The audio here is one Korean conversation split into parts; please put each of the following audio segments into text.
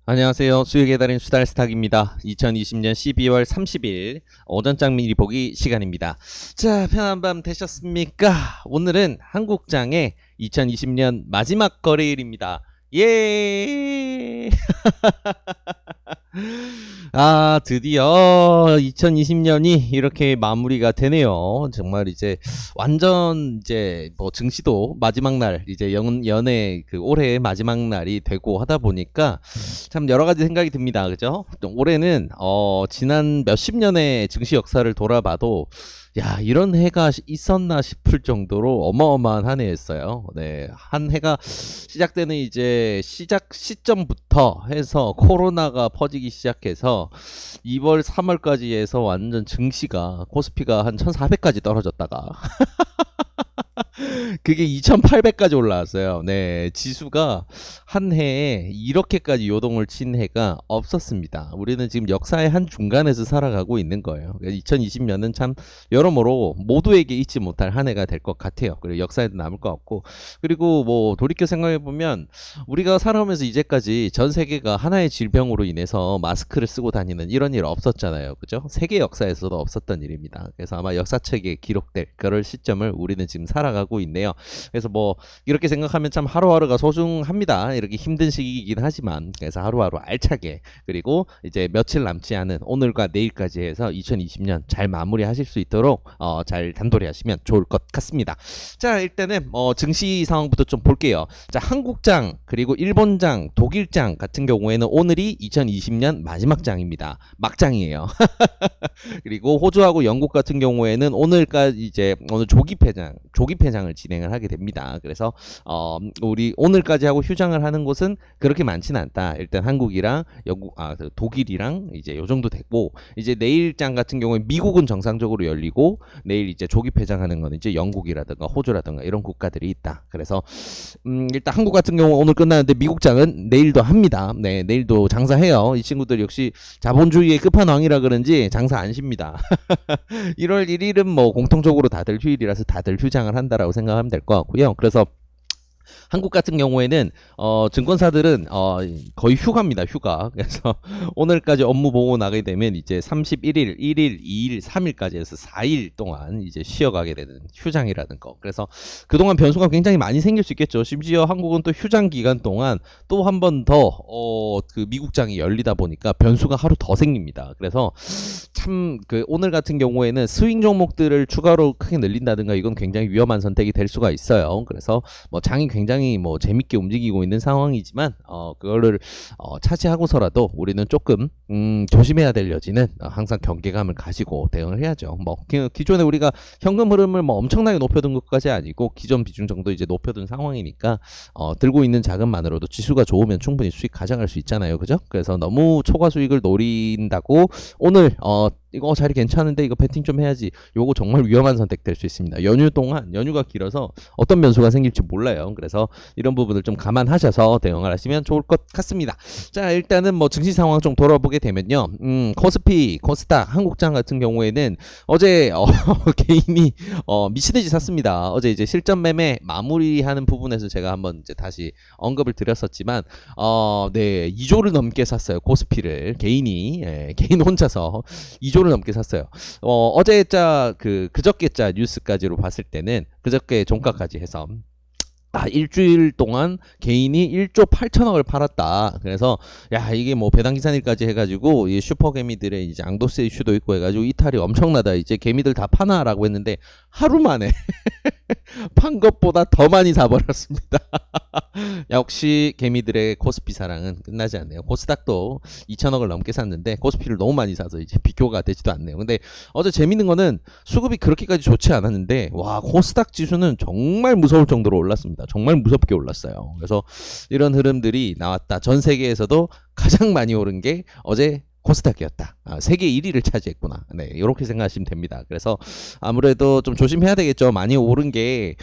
안녕하세요. 수익의 달인 수달스탁입니다. 2020년 12월 30일 오전장 미리 보기 시간입니다. 자, 편한 밤 되셨습니까? 오늘은 한국장의 2020년 마지막 거래일입니다. 예! 아, 드디어 2020년이 이렇게 마무리가 되네요. 정말 이제 완전 이제 뭐 증시도 마지막 날, 이제 연애 그 올해의 마지막 날이 되고 하다 보니까 참 여러 가지 생각이 듭니다. 그죠? 올해는 지난 몇십 년의 증시 역사를 돌아봐도 야, 이런 해가 있었나 싶을 정도로 어마어마한 한 해였어요. 네. 한 해가 시작되는 이제 시작 시점부터 해서 코로나가 퍼지기 시작해서 2월, 3월까지 해서 완전 증시가 코스피가 한 1400까지 떨어졌다가 그게 2800까지 올라왔어요. 네, 지수가 한 해에 이렇게까지 요동을 친 해가 없었습니다. 우리는 지금 역사의 한 중간에서 살아가고 있는 거예요. 2020년은 참 여러모로 모두에게 잊지 못할 한 해가 될 것 같아요. 그리고 역사에도 남을 것 같고, 그리고 뭐 돌이켜 생각해 보면 우리가 살아오면서 이제까지 전 세계가 하나의 질병으로 인해서 마스크를 쓰고 다니는 이런 일 없었잖아요. 그죠? 세계 역사에서도 없었던 일입니다. 그래서 아마 역사책에 기록될 그럴 시점을 우리는 지금 살아가고 있네요. 그래서 뭐 이렇게 생각하면 참 하루하루가 소중합니다. 이렇게 힘든 시기이긴 하지만, 그래서 하루하루 알차게, 그리고 이제 며칠 남지 않은 오늘과 내일까지 해서 2020년 잘 마무리하실 수 있도록 잘 단도리 하시면 좋을 것 같습니다. 자, 일단은 증시 상황부터 좀 볼게요. 자, 한국장, 그리고 일본장, 독일장 같은 경우에는 오늘이 2020년 마지막 장입니다. 막장이에요. 그리고 호주하고 영국 같은 경우에는 오늘까지 이제 오늘 조기폐장을 진행을 하게 됩니다. 그래서 우리 오늘까지 하고 휴장을 하는 곳은 그렇게 많지는 않다. 일단 한국이랑 영국, 독일이랑 이제 요 정도 되고, 이제 내일장 같은 경우에 미국은 정상적으로 열리고, 내일 이제 조기폐장하는 건 이제 영국이라든가 호주라든가 이런 국가들이 있다. 그래서 일단 한국 같은 경우 오늘 끝나는데 미국장은 내일도 합니다. 네, 내일도 장사해요. 이 친구들 역시 자본주의의 끝판왕이라 그런지 장사 안 쉽니다. 1월 1일은 뭐 공통적으로 다들 휴일이라서 다들 휴장을 한다라고 생각하면 될 것 같고요. 그래서 한국 같은 경우에는 증권사들은 거의 휴가입니다. 휴가. 그래서 오늘까지 업무 보고 나가게 되면 이제 31일, 1일, 2일, 3일까지 해서 4일 동안 이제 쉬어가게 되는 휴장이라는 거. 그래서 그동안 변수가 굉장히 많이 생길 수 있겠죠. 심지어 한국은 또 휴장 기간 동안 또 한 번 더 그 미국장이 열리다 보니까 변수가 하루 더 생깁니다. 그래서 참 그 오늘 같은 경우에는 스윙 종목들을 추가로 크게 늘린다든가 이건 굉장히 위험한 선택이 될 수가 있어요. 그래서 뭐 장이 굉장히 뭐 재밌게 움직이고 있는 상황이지만 그거를 차지하고서라도 우리는 조금 조심해야 될 여지는 항상 경계감을 가지고 대응을 해야죠. 뭐 기존에 우리가 현금 흐름을 뭐 엄청나게 높여둔 것까지 아니고 기존 비중 정도 이제 높여둔 상황이니까 들고 있는 자금만으로도 지수가 좋으면 충분히 수익 가져갈 수 있잖아요. 그죠? 그래서 너무 초과 수익을 노린다고 오늘 이거 자리 괜찮은데 이거 배팅 좀 해야지, 요거 정말 위험한 선택 될 수 있습니다. 연휴 동안, 연휴가 길어서 어떤 변수가 생길지 몰라요. 그래서 이런 부분을 좀 감안하셔서 대응을 하시면 좋을 것 같습니다. 자, 일단은 뭐 증시 상황 좀 돌아보게 되면요. 코스피, 코스닥, 한국장 같은 경우에는 어제 개인이 미친듯이 샀습니다. 어제 이제 실전 매매 마무리하는 부분에서 제가 한번 이제 다시 언급을 드렸었지만 네, 2조를 넘게 샀어요. 코스피를 개인이, 개인 혼자서 2조를 넘게 샀어요. 어제자 그저께자 뉴스까지로 봤을 때는, 그저께 종가까지 해서 일주일 동안 개인이 1조 8천억을 팔았다. 그래서 야, 이게 뭐 배당 기사일까지 해가지고 이 슈퍼개미들의 이제 앙도세 이슈도 있고 해가지고 이탈이 엄청나다. 이제 개미들 다 파나라고 했는데 하루 만에 판 것보다 더 많이 사버렸습니다. 역시 개미들의 코스피 사랑은 끝나지 않네요. 코스닥도 2천억을 넘게 샀는데 코스피를 너무 많이 사서 이제 비교가 되지도 않네요. 근데 어제 재밌는 거는 수급이 그렇게까지 좋지 않았는데 와, 코스닥 지수는 정말 무서울 정도로 올랐습니다. 정말 무섭게 올랐어요. 그래서 이런 흐름들이 나왔다. 전 세계에서도 가장 많이 오른 게 어제 코스닥이었다. 세계 1위를 차지했구나. 네, 이렇게 생각하시면 됩니다. 그래서 아무래도 좀 조심해야 되겠죠. 많이 오른 게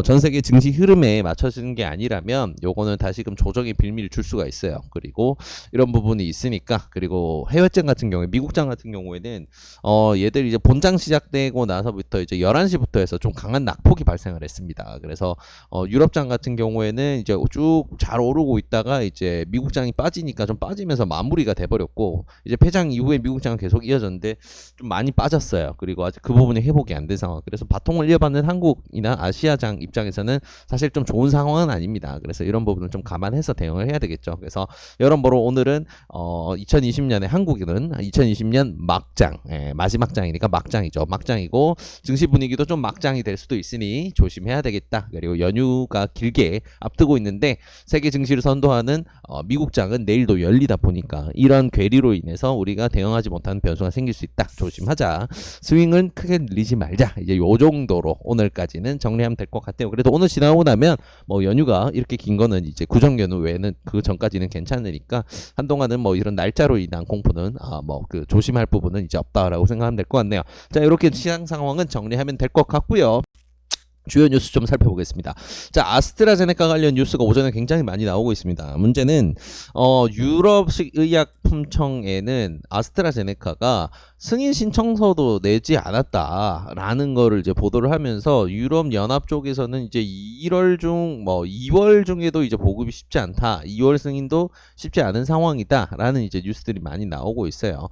전 세계 증시 흐름에 맞춰지는 게 아니라면 요거는 다시금 조정의 빌미를 줄 수가 있어요. 그리고 이런 부분이 있으니까, 그리고 해외장 같은 경우에, 미국장 같은 경우에는 얘들 이제 본장 시작되고 나서부터 이제 11시부터 해서 좀 강한 낙폭이 발생을 했습니다. 그래서 유럽장 같은 경우에는 이제 쭉 잘 오르고 있다가 이제 미국장이 빠지니까 좀 빠지면서 마무리가 돼버렸고, 이제 폐장 이후에 미국장은 계속 이어졌는데 좀 많이 빠졌어요. 그리고 아직 그 부분이 회복이 안 된 상황. 그래서 바통을 이어받는 한국이나 아시아장 입장에서는 사실 좀 좋은 상황은 아닙니다. 그래서 이런 부분을 좀 감안해서 대응을 해야 되겠죠. 그래서 여러모로 오늘은 2020년에 한국은 2020년 막장, 마지막 장이니까 막장이죠. 막장이고 증시 분위기도 좀 막장이 될 수도 있으니 조심해야 되겠다. 그리고 연휴가 길게 앞두고 있는데 세계 증시를 선도하는 미국장은 내일도 열리다 보니까 이런 괴리로 인해서 우리가 대응하지 못하는 변수가 생길 수 있다. 조심하자. 스윙은 크게 늘리지 말자. 이제 요 정도로 오늘까지는 정리하면 될 것 같아요. 그래도 오늘 지나고 나면 뭐 연휴가 이렇게 긴 거는 이제 구정 연휴 외에는 그 전까지는 괜찮으니까 한동안은 뭐 이런 날짜로 인한 공포는 뭐 그 조심할 부분은 이제 없다라고 생각하면 될 것 같네요. 자, 이렇게 시장 상황은 정리하면 될 것 같고요. 주요 뉴스 좀 살펴보겠습니다. 자, 아스트라제네카 관련 뉴스가 오전에 굉장히 많이 나오고 있습니다. 문제는 유럽식 의약품청에는 아스트라제네카가 승인 신청서도 내지 않았다라는 거를 이제 보도를 하면서 유럽 연합 쪽에서는 이제 1월 중 뭐 2월 중에도 이제 보급이 쉽지 않다. 2월 승인도 쉽지 않은 상황이다라는 이제 뉴스들이 많이 나오고 있어요.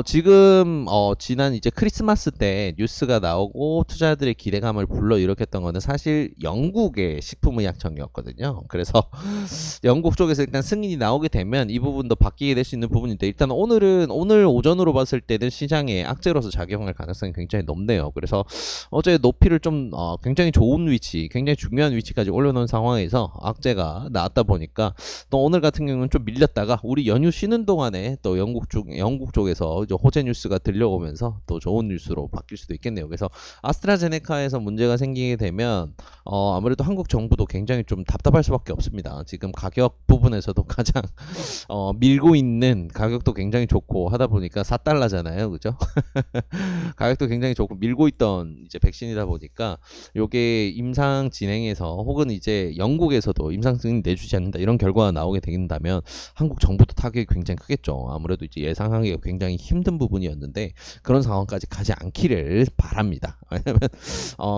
지금 지난 이제 크리스마스 때 뉴스가 나오고 투자자들의 기대감을 불러일으켰던 거는 사실 영국의 식품의약청이었거든요. 그래서 영국 쪽에서 일단 승인이 나오게 되면 이 부분도 바뀌게 될 수 있는 부분인데, 일단 오늘 오전으로 봤을 때는 시장에 악재로서 작용할 가능성이 굉장히 높네요. 그래서 어제 높이를 좀 굉장히 좋은 위치, 굉장히 중요한 위치까지 올려놓은 상황에서 악재가 나왔다 보니까 또 오늘 같은 경우는 좀 밀렸다가 우리 연휴 쉬는 동안에 또 영국 쪽에서 이제 호재 뉴스가 들려오면서 또 좋은 뉴스로 바뀔 수도 있겠네요. 그래서 아스트라제네카에서 문제가 생기게 되면 아무래도 한국 정부도 굉장히 좀 답답할 수밖에 없습니다. 지금 가격 부분에서도 가장 밀고 있는, 가격도 굉장히 좋고 하다 보니까 4달러잖아요, 그죠? 가격도 굉장히 좋고 밀고 있던 이제 백신이다 보니까 요게 임상 진행에서 혹은 이제 영국에서도 임상 승인 내주지 않는다 이런 결과가 나오게 된다면 한국 정부도 타격이 굉장히 크겠죠. 아무래도 이제 예상하기가 굉장히 힘든 부분이었는데 그런 상황까지 가지 않기를 바랍니다. 왜냐면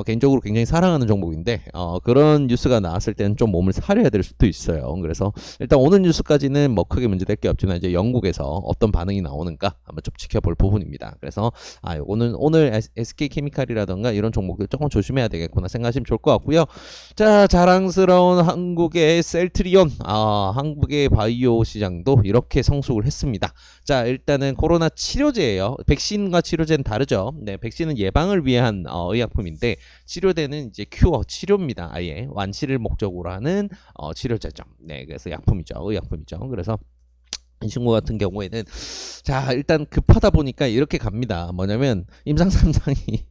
개인적으로 굉장히 사랑하는 종목인데 그런 뉴스가 나왔을 때는 좀 몸을 사려야 될 수도 있어요. 그래서 일단 오늘 뉴스까지는 뭐 크게 문제될 게 없지만 이제 영국에서 어떤 반응이 나오는가 한번 좀 지켜볼 부분입니다. 그래서 요거는 오늘 SK케미칼이라던가 이런 종목들 조금 조심해야 되겠구나 생각하시면 좋을 것 같고요. 자, 자랑스러운 한국의 셀트리온, 한국의 바이오 시장도 이렇게 성숙을 했습니다. 자, 일단은 코로나 치료제예요. 백신과 치료제는 다르죠. 네, 백신은 예방을 위한 의약품인데 치료제는 이제 큐어, 치료입니다. 아예 완치를 목적으로 하는 치료제죠. 네, 그래서 약품이죠. 의약품이죠. 그래서 이 친구 같은 경우에는 자, 일단 급하다 보니까 이렇게 갑니다. 뭐냐면 임상 3상이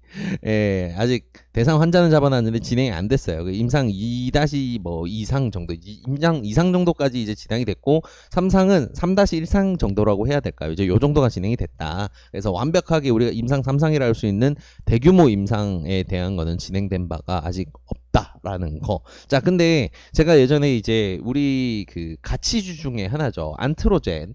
아직 대상 환자는 잡아놨는데 진행이 안 됐어요. 그 임상 2-2상 정도, 임상 2상 정도까지 이제 진행이 됐고 3상은 3-1상 정도라고 해야 될까요? 이제 요 정도가 진행이 됐다. 그래서 완벽하게 우리가 임상 3상이라 할 수 있는 대규모 임상에 대한 거는 진행된 바가 아직 없다라는 거. 자, 근데 제가 예전에 이제 우리 그 가치주 중에 하나죠. 안트로젠.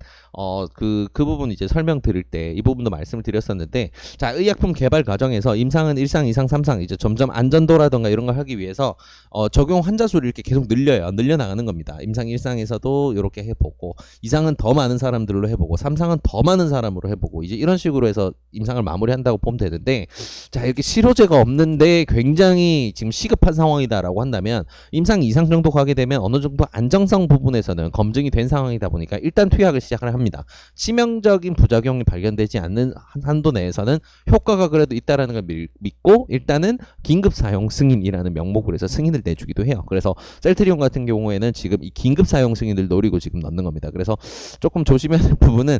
그 부분 이제 설명드릴 때 이 부분도 말씀을 드렸었는데, 자, 의약품 개발 과정에서 임상은 1상, 2상, 3상 이제 점점 안전도라던가 이런 걸 하기 위해서 적용 환자 수를 이렇게 계속 늘려나가는 겁니다. 임상 1상에서도 이렇게 해보고 2상은 더 많은 사람들로 해보고 3상은 더 많은 사람으로 해보고 이제 이런 식으로 해서 임상을 마무리한다고 보면 되는데, 자, 이렇게 치료제가 없는데 굉장히 지금 시급한 상황이다라고 한다면 임상 2상 정도 가게 되면 어느 정도 안정성 부분에서는 검증이 된 상황이다 보니까 일단 투약을 시작을 합니다. 치명적인 부작용이 발견되지 않는 한도 내에서는 효과가 그래도 있다라는 걸 믿고 일단은 긴급 사용 승인이라는 명목으로 해서 승인을 내주기도 해요. 그래서 셀트리온 같은 경우에는 지금 이 긴급 사용 승인을 노리고 지금 넣는 겁니다. 그래서 조금 조심해야 할 부분은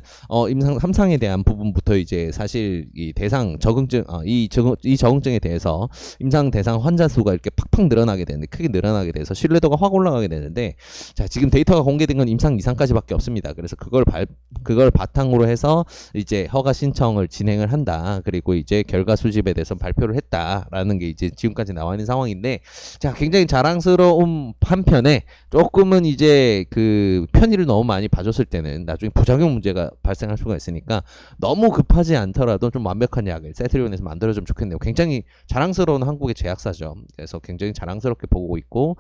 임상 3상에 대한 부분부터 이제 사실 이 대상 적응증 이 적응증에 대해서 임상 대상 환자 수가 이렇게 팍팍 늘어나게 되는데 크게 늘어나게 돼서 신뢰도가 확 올라가게 되는데 자 지금 데이터가 공개된 건 임상 2상까지밖에 없습니다. 그래서 그걸 바탕으로 해서 이제 허가 신청을 진행을 한다. 그리고 이제 결과 수집에 대해서 발표를 했다라는 게 이제 지금까지 나와 있는 상황인데 자 굉장히 자랑스러운 한편에 조금은 이제 그 편의를 너무 많이 봐줬을 때는 나중에 부작용 문제가 발생할 수가 있으니까 너무 급하지 않더라도 좀 완벽한 약을 셀트리온에서 만들어주면 좋겠네요. 굉장히 자랑스러운 한국의 제약사죠. 그래서 굉장히 자랑스럽게 보고 있고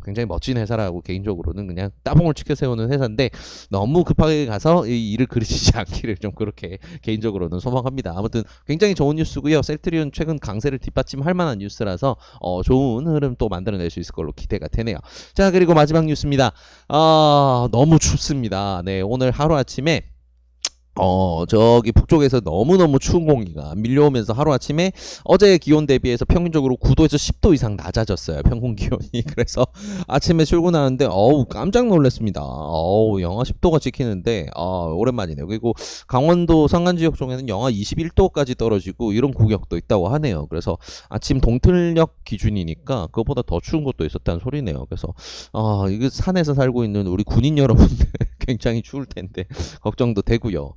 굉장히 멋진 회사라고 개인적으로는 그냥 따봉을 치켜 세우는 회사인데 너무 급하게 가서 이 일을 그르치지 않기를 좀 그렇게 개인적으로는 소망합니다. 아무튼 굉장히 좋은 뉴스고요. 셀트리온 최근 강세를 뒷받침할 만한 뉴스라서 좋은 흐름 또 만들어낼 수 있을 걸로 기대가 되네요. 자 그리고 마지막 뉴스입니다. 너무 춥습니다. 네 오늘 하루아침에 저기 북쪽에서 너무너무 추운 공기가 밀려오면서 하루아침에 어제의 기온 대비해서 평균적으로 9도에서 10도 이상 낮아졌어요. 평균 기온이. 그래서 아침에 출근하는데 깜짝 놀랐습니다. 영하 10도가 찍히는데 오랜만이네요. 그리고 강원도 산간 지역 중에는 영하 21도까지 떨어지고 이런 구역도 있다고 하네요. 그래서 아침 동틀역 기준이니까 그것보다 더 추운 것도 있었다는 소리네요. 그래서 이거 산에서 살고 있는 우리 군인 여러분들 굉장히 추울 텐데 걱정도 되고요.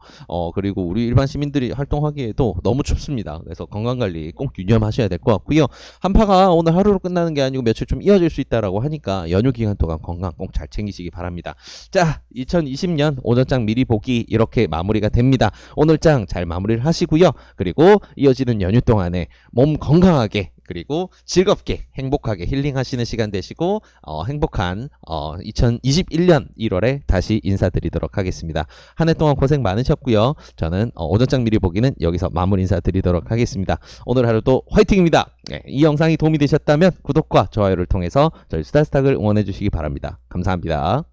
그리고 우리 일반 시민들이 활동하기에도 너무 춥습니다. 그래서 건강관리 꼭 유념하셔야 될 것 같고요. 한파가 오늘 하루로 끝나는 게 아니고 며칠 좀 이어질 수 있다라고 하니까 연휴 기간 동안 건강 꼭 잘 챙기시기 바랍니다. 자, 2020년 오전장 미리 보기 이렇게 마무리가 됩니다. 오늘 장 잘 마무리를 하시고요. 그리고 이어지는 연휴 동안에 몸 건강하게 그리고 즐겁게 행복하게 힐링하시는 시간 되시고 행복한 2021년 1월에 다시 인사드리도록 하겠습니다. 한 해 동안 고생 많으셨고요. 저는 오전장 미리 보기는 여기서 마무리 인사드리도록 하겠습니다. 오늘 하루도 화이팅입니다. 네, 이 영상이 도움이 되셨다면 구독과 좋아요를 통해서 저희 수다스탁을 응원해 주시기 바랍니다. 감사합니다.